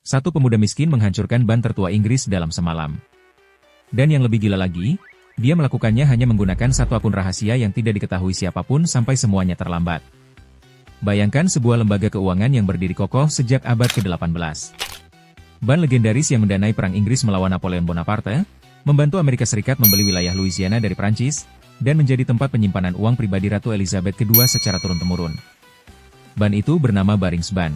Satu pemuda miskin menghancurkan ban tertua Inggris dalam semalam. Dan yang lebih gila lagi, dia melakukannya hanya menggunakan satu akun rahasia yang tidak diketahui siapapun sampai semuanya terlambat. Bayangkan sebuah lembaga keuangan yang berdiri kokoh sejak abad ke-18. Ban legendaris yang mendanai perang Inggris melawan Napoleon Bonaparte, membantu Amerika Serikat membeli wilayah Louisiana dari Prancis, dan menjadi tempat penyimpanan uang pribadi Ratu Elizabeth II secara turun-temurun. Ban itu bernama Barings Ban.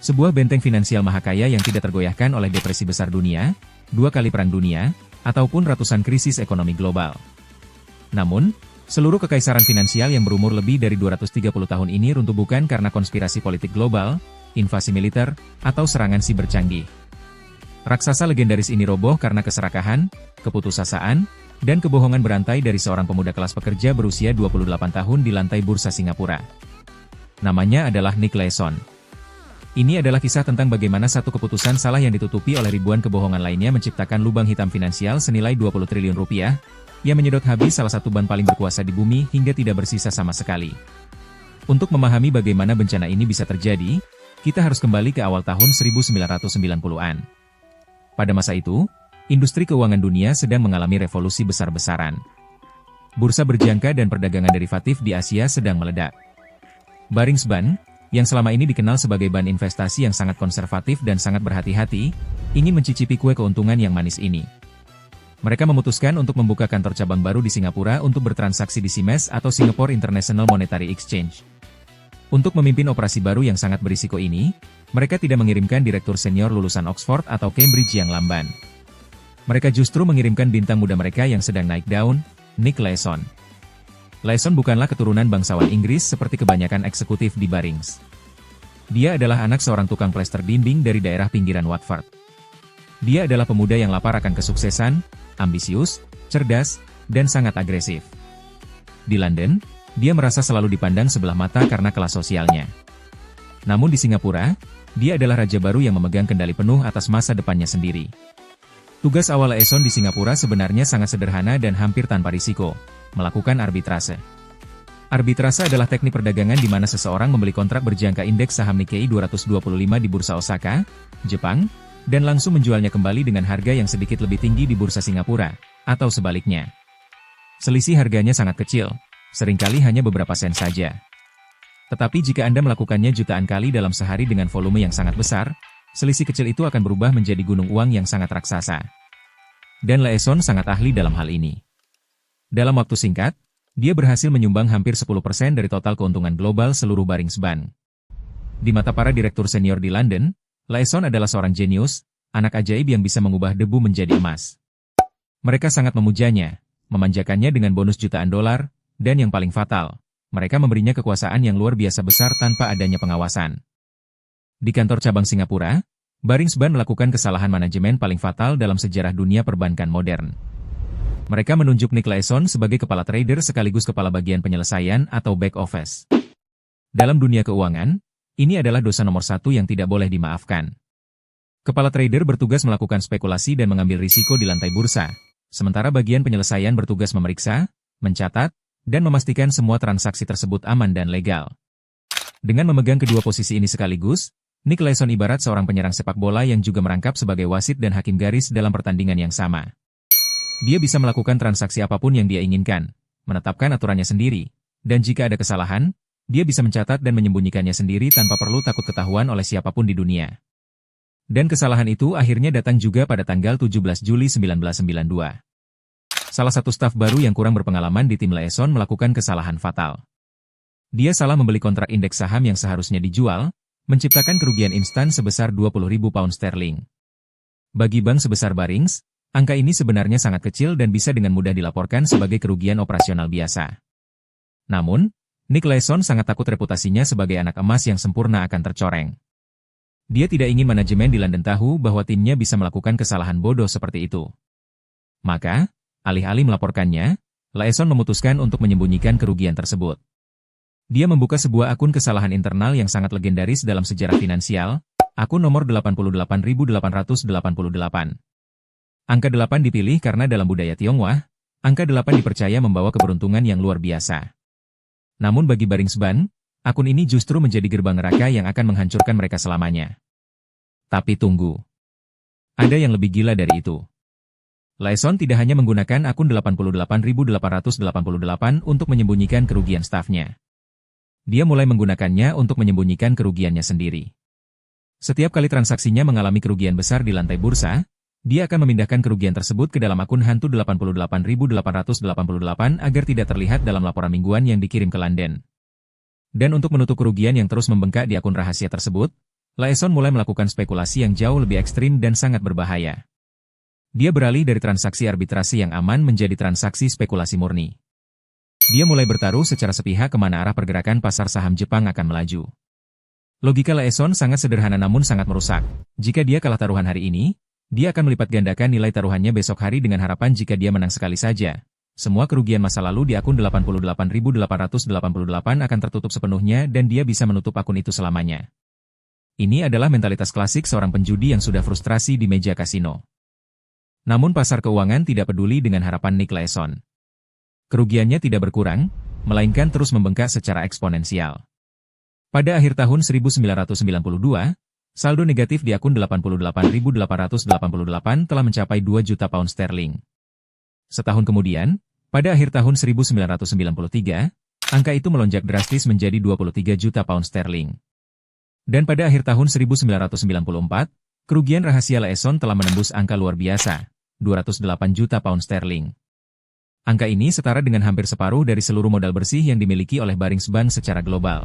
Sebuah benteng finansial mahakaya yang tidak tergoyahkan oleh depresi besar dunia, 2 kali perang dunia, ataupun ratusan krisis ekonomi global. Namun, seluruh kekaisaran finansial yang berumur lebih dari 230 tahun ini runtuh bukan karena konspirasi politik global, invasi militer, atau serangan siber canggih. Raksasa legendaris ini roboh karena keserakahan, keputusasaan, dan kebohongan berantai dari seorang pemuda kelas pekerja berusia 28 tahun di lantai bursa Singapura. Namanya adalah Nick Leeson. Ini adalah kisah tentang bagaimana satu keputusan salah yang ditutupi oleh ribuan kebohongan lainnya menciptakan lubang hitam finansial senilai 20 triliun rupiah, yang menyedot habis salah satu ban paling berkuasa di bumi hingga tidak bersisa sama sekali. Untuk memahami bagaimana bencana ini bisa terjadi, kita harus kembali ke awal tahun 1990-an. Pada masa itu, industri keuangan dunia sedang mengalami revolusi besar-besaran. Bursa berjangka dan perdagangan derivatif di Asia sedang meledak. Barings Ban, yang selama ini dikenal sebagai ban investasi yang sangat konservatif dan sangat berhati-hati, ingin mencicipi kue keuntungan yang manis ini. Mereka memutuskan untuk membuka kantor cabang baru di Singapura untuk bertransaksi di SIMEX atau Singapore International Monetary Exchange. Untuk memimpin operasi baru yang sangat berisiko ini, mereka tidak mengirimkan direktur senior lulusan Oxford atau Cambridge yang lamban. Mereka justru mengirimkan bintang muda mereka yang sedang naik daun, Nick Leeson. Leeson bukanlah keturunan bangsawan Inggris seperti kebanyakan eksekutif di Barings. Dia adalah anak seorang tukang plester dinding dari daerah pinggiran Watford. Dia adalah pemuda yang lapar akan kesuksesan, ambisius, cerdas, dan sangat agresif. Di London, dia merasa selalu dipandang sebelah mata karena kelas sosialnya. Namun di Singapura, dia adalah raja baru yang memegang kendali penuh atas masa depannya sendiri. Tugas awal Leeson di Singapura sebenarnya sangat sederhana dan hampir tanpa risiko, melakukan arbitrase. Arbitrase adalah teknik perdagangan di mana seseorang membeli kontrak berjangka indeks saham Nikkei 225 di Bursa Osaka, Jepang, dan langsung menjualnya kembali dengan harga yang sedikit lebih tinggi di Bursa Singapura, atau sebaliknya. Selisih harganya sangat kecil, seringkali hanya beberapa sen saja. Tetapi jika Anda melakukannya jutaan kali dalam sehari dengan volume yang sangat besar, selisih kecil itu akan berubah menjadi gunung uang yang sangat raksasa. Dan Leeson sangat ahli dalam hal ini. Dalam waktu singkat, dia berhasil menyumbang hampir 10% dari total keuntungan global seluruh Barings Ban. Di mata para direktur senior di London, Leeson adalah seorang jenius, anak ajaib yang bisa mengubah debu menjadi emas. Mereka sangat memujanya, memanjakannya dengan bonus jutaan dolar, dan yang paling fatal, mereka memberinya kekuasaan yang luar biasa besar tanpa adanya pengawasan. Di kantor cabang Singapura, Barings Ban melakukan kesalahan manajemen paling fatal dalam sejarah dunia perbankan modern. Mereka menunjuk Nick Leeson sebagai kepala trader sekaligus kepala bagian penyelesaian atau back office. Dalam dunia keuangan, ini adalah dosa nomor satu yang tidak boleh dimaafkan. Kepala trader bertugas melakukan spekulasi dan mengambil risiko di lantai bursa, sementara bagian penyelesaian bertugas memeriksa, mencatat, dan memastikan semua transaksi tersebut aman dan legal. Dengan memegang kedua posisi ini sekaligus, Nick Leeson ibarat seorang penyerang sepak bola yang juga merangkap sebagai wasit dan hakim garis dalam pertandingan yang sama. Dia bisa melakukan transaksi apapun yang dia inginkan, menetapkan aturannya sendiri, dan jika ada kesalahan, dia bisa mencatat dan menyembunyikannya sendiri tanpa perlu takut ketahuan oleh siapapun di dunia. Dan kesalahan itu akhirnya datang juga pada tanggal 17 Juli 1992. Salah satu staf baru yang kurang berpengalaman di tim Leeson melakukan kesalahan fatal. Dia salah membeli kontrak indeks saham yang seharusnya dijual, menciptakan kerugian instan sebesar 20.000 pound sterling. Bagi bank sebesar Barings, angka ini sebenarnya sangat kecil dan bisa dengan mudah dilaporkan sebagai kerugian operasional biasa. Namun, Nick Leeson sangat takut reputasinya sebagai anak emas yang sempurna akan tercoreng. Dia tidak ingin manajemen di London tahu bahwa timnya bisa melakukan kesalahan bodoh seperti itu. Maka, alih-alih melaporkannya, Leeson memutuskan untuk menyembunyikan kerugian tersebut. Dia membuka sebuah akun kesalahan internal yang sangat legendaris dalam sejarah finansial, akun nomor 88.888. Angka 8 dipilih karena dalam budaya Tionghoa, angka 8 dipercaya membawa keberuntungan yang luar biasa. Namun bagi Barings Ban, akun ini justru menjadi gerbang neraka yang akan menghancurkan mereka selamanya. Tapi tunggu. Ada yang lebih gila dari itu. Laeson tidak hanya menggunakan akun 88.888 untuk menyembunyikan kerugian stafnya. Dia mulai menggunakannya untuk menyembunyikan kerugiannya sendiri. Setiap kali transaksinya mengalami kerugian besar di lantai bursa, dia akan memindahkan kerugian tersebut ke dalam akun hantu 88.888 agar tidak terlihat dalam laporan mingguan yang dikirim ke London. Dan untuk menutup kerugian yang terus membengkak di akun rahasia tersebut, Laeson mulai melakukan spekulasi yang jauh lebih ekstrim dan sangat berbahaya. Dia beralih dari transaksi arbitrasi yang aman menjadi transaksi spekulasi murni. Dia mulai bertaruh secara sepihak kemana arah pergerakan pasar saham Jepang akan melaju. Logika Laeson sangat sederhana namun sangat merusak. Jika dia kalah taruhan hari ini, dia akan melipat gandakan nilai taruhannya besok hari dengan harapan jika dia menang sekali saja. Semua kerugian masa lalu di akun 88.888 akan tertutup sepenuhnya dan dia bisa menutup akun itu selamanya. Ini adalah mentalitas klasik seorang penjudi yang sudah frustrasi di meja kasino. Namun pasar keuangan tidak peduli dengan harapan Nick Laeson. Kerugiannya tidak berkurang, melainkan terus membengkak secara eksponensial. Pada akhir tahun 1992, saldo negatif di akun 88.888 telah mencapai 2 juta pound sterling. Setahun kemudian, pada akhir tahun 1993, angka itu melonjak drastis menjadi 23 juta pound sterling. Dan pada akhir tahun 1994, kerugian rahasia Laeson telah menembus angka luar biasa, 208 juta pound sterling. Angka ini setara dengan hampir separuh dari seluruh modal bersih yang dimiliki oleh Barings Bank secara global.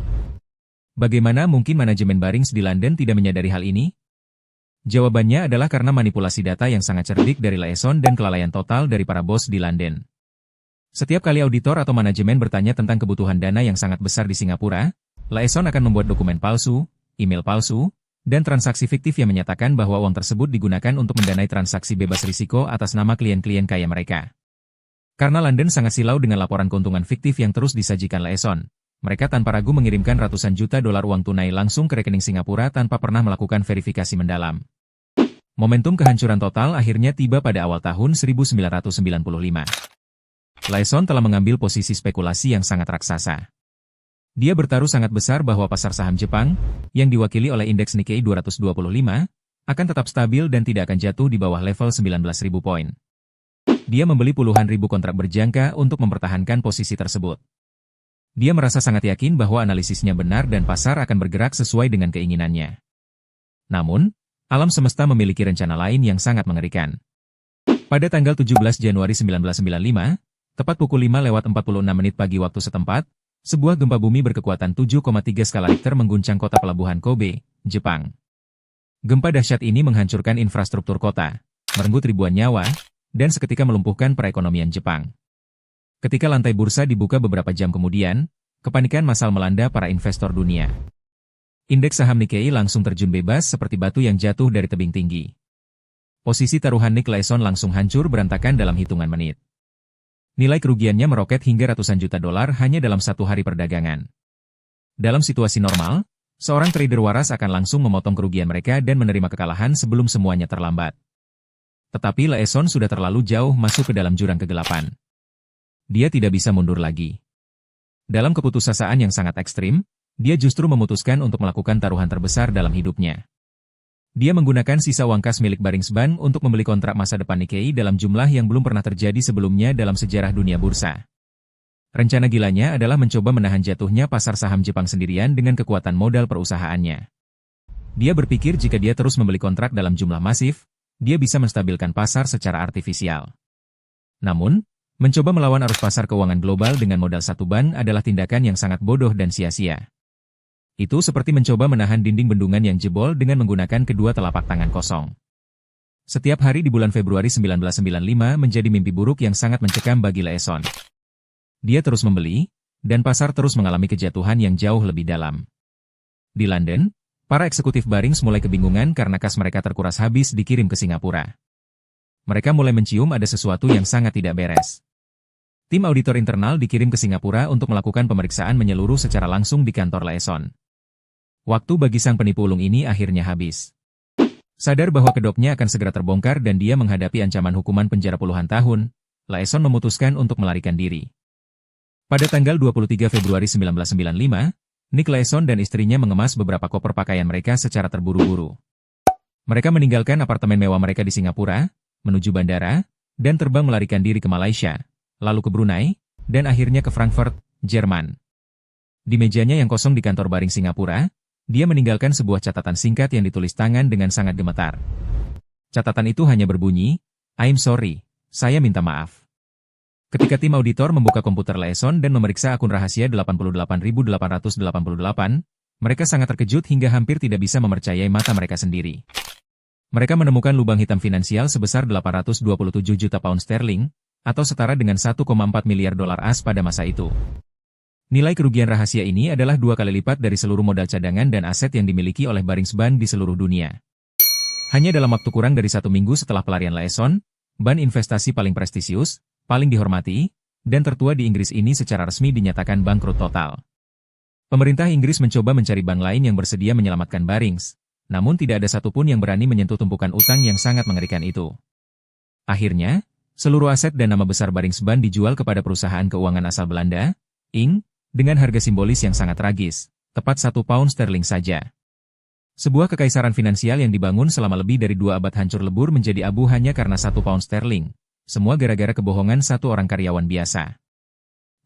Bagaimana mungkin manajemen Barings di London tidak menyadari hal ini? Jawabannya adalah karena manipulasi data yang sangat cerdik dari Laeson dan kelalaian total dari para bos di London. Setiap kali auditor atau manajemen bertanya tentang kebutuhan dana yang sangat besar di Singapura, Laeson akan membuat dokumen palsu, email palsu, dan transaksi fiktif yang menyatakan bahwa uang tersebut digunakan untuk mendanai transaksi bebas risiko atas nama klien-klien kaya mereka. Karena London sangat silau dengan laporan keuntungan fiktif yang terus disajikan Laeson, mereka tanpa ragu mengirimkan ratusan juta dolar uang tunai langsung ke rekening Singapura tanpa pernah melakukan verifikasi mendalam. Momentum kehancuran total akhirnya tiba pada awal tahun 1995. Laeson telah mengambil posisi spekulasi yang sangat raksasa. Dia bertaruh sangat besar bahwa pasar saham Jepang, yang diwakili oleh indeks Nikkei 225, akan tetap stabil dan tidak akan jatuh di bawah level 19.000 poin. Dia membeli puluhan ribu kontrak berjangka untuk mempertahankan posisi tersebut. Dia merasa sangat yakin bahwa analisisnya benar dan pasar akan bergerak sesuai dengan keinginannya. Namun, alam semesta memiliki rencana lain yang sangat mengerikan. Pada tanggal 17 Januari 1995, tepat pukul 5:46 pagi waktu setempat, sebuah gempa bumi berkekuatan 7,3 skala Richter mengguncang kota pelabuhan Kobe, Jepang. Gempa dahsyat ini menghancurkan infrastruktur kota, merenggut ribuan nyawa, dan seketika melumpuhkan perekonomian Jepang. Ketika lantai bursa dibuka beberapa jam kemudian, kepanikan massal melanda para investor dunia. Indeks saham Nikkei langsung terjun bebas seperti batu yang jatuh dari tebing tinggi. Posisi taruhan Nick Laeson langsung hancur berantakan dalam hitungan menit. Nilai kerugiannya meroket hingga ratusan juta dolar hanya dalam satu hari perdagangan. Dalam situasi normal, seorang trader waras akan langsung memotong kerugian mereka dan menerima kekalahan sebelum semuanya terlambat. Tetapi Laeson sudah terlalu jauh masuk ke dalam jurang kegelapan. Dia tidak bisa mundur lagi. Dalam keputusasaan yang sangat ekstrim, dia justru memutuskan untuk melakukan taruhan terbesar dalam hidupnya. Dia menggunakan sisa uang kas milik Barings Bank untuk membeli kontrak masa depan Nikkei dalam jumlah yang belum pernah terjadi sebelumnya dalam sejarah dunia bursa. Rencana gilanya adalah mencoba menahan jatuhnya pasar saham Jepang sendirian dengan kekuatan modal perusahaannya. Dia berpikir jika dia terus membeli kontrak dalam jumlah masif, dia bisa menstabilkan pasar secara artifisial. Namun, mencoba melawan arus pasar keuangan global dengan modal satu bank adalah tindakan yang sangat bodoh dan sia-sia. Itu seperti mencoba menahan dinding bendungan yang jebol dengan menggunakan kedua telapak tangan kosong. Setiap hari di bulan Februari 1995 menjadi mimpi buruk yang sangat mencekam bagi Laeson. Dia terus membeli, dan pasar terus mengalami kejatuhan yang jauh lebih dalam. Di London, para eksekutif Barings mulai kebingungan karena kas mereka terkuras habis dikirim ke Singapura. Mereka mulai mencium ada sesuatu yang sangat tidak beres. Tim auditor internal dikirim ke Singapura untuk melakukan pemeriksaan menyeluruh secara langsung di kantor Laeson. Waktu bagi sang penipu ulung ini akhirnya habis. Sadar bahwa kedoknya akan segera terbongkar dan dia menghadapi ancaman hukuman penjara puluhan tahun, Laeson memutuskan untuk melarikan diri. Pada tanggal 23 Februari 1995, Nick Laeson dan istrinya mengemas beberapa koper pakaian mereka secara terburu-buru. Mereka meninggalkan apartemen mewah mereka di Singapura, menuju bandara, dan terbang melarikan diri ke Malaysia, lalu ke Brunei, dan akhirnya ke Frankfurt, Jerman. Di mejanya yang kosong di kantor baring Singapura, dia meninggalkan sebuah catatan singkat yang ditulis tangan dengan sangat gemetar. Catatan itu hanya berbunyi, "I'm sorry, saya minta maaf." Ketika tim auditor membuka komputer Leeson dan memeriksa akun rahasia 88.888, mereka sangat terkejut hingga hampir tidak bisa mempercayai mata mereka sendiri. Mereka menemukan lubang hitam finansial sebesar 827 juta pound sterling, atau setara dengan 1,4 miliar dolar AS pada masa itu. Nilai kerugian rahasia ini adalah 2 kali lipat dari seluruh modal cadangan dan aset yang dimiliki oleh Barings Bank di seluruh dunia. Hanya dalam waktu kurang dari 1 minggu setelah pelarian Leeson, bank investasi paling prestisius, paling dihormati, dan tertua di Inggris ini secara resmi dinyatakan bangkrut total. Pemerintah Inggris mencoba mencari bank lain yang bersedia menyelamatkan Barings, namun tidak ada satupun yang berani menyentuh tumpukan utang yang sangat mengerikan itu. Akhirnya, seluruh aset dan nama besar Barings Bank dijual kepada perusahaan keuangan asal Belanda, Inc., dengan harga simbolis yang sangat tragis, tepat 1 pound sterling saja. Sebuah kekaisaran finansial yang dibangun selama lebih dari 2 abad hancur lebur menjadi abu hanya karena 1 pound sterling. Semua gara-gara kebohongan satu orang karyawan biasa.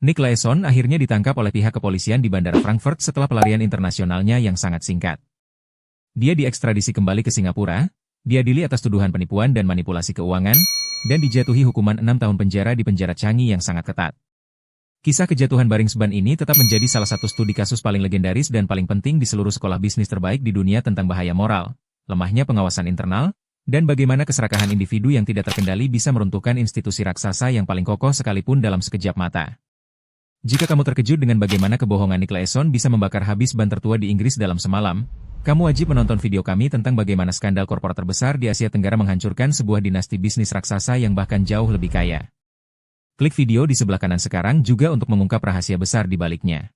Nick Leeson akhirnya ditangkap oleh pihak kepolisian di Bandara Frankfurt setelah pelarian internasionalnya yang sangat singkat. Dia diekstradisi kembali ke Singapura, diadili atas tuduhan penipuan dan manipulasi keuangan, dan dijatuhi hukuman 6 tahun penjara di penjara Changi yang sangat ketat. Kisah kejatuhan Barings Bank ini tetap menjadi salah satu studi kasus paling legendaris dan paling penting di seluruh sekolah bisnis terbaik di dunia tentang bahaya moral, lemahnya pengawasan internal, dan bagaimana keserakahan individu yang tidak terkendali bisa meruntuhkan institusi raksasa yang paling kokoh sekalipun dalam sekejap mata. Jika kamu terkejut dengan bagaimana kebohongan Nick Leeson bisa membakar habis bank tertua di Inggris dalam semalam, kamu wajib menonton video kami tentang bagaimana skandal korporat terbesar di Asia Tenggara menghancurkan sebuah dinasti bisnis raksasa yang bahkan jauh lebih kaya. Klik video di sebelah kanan sekarang juga untuk mengungkap rahasia besar di baliknya.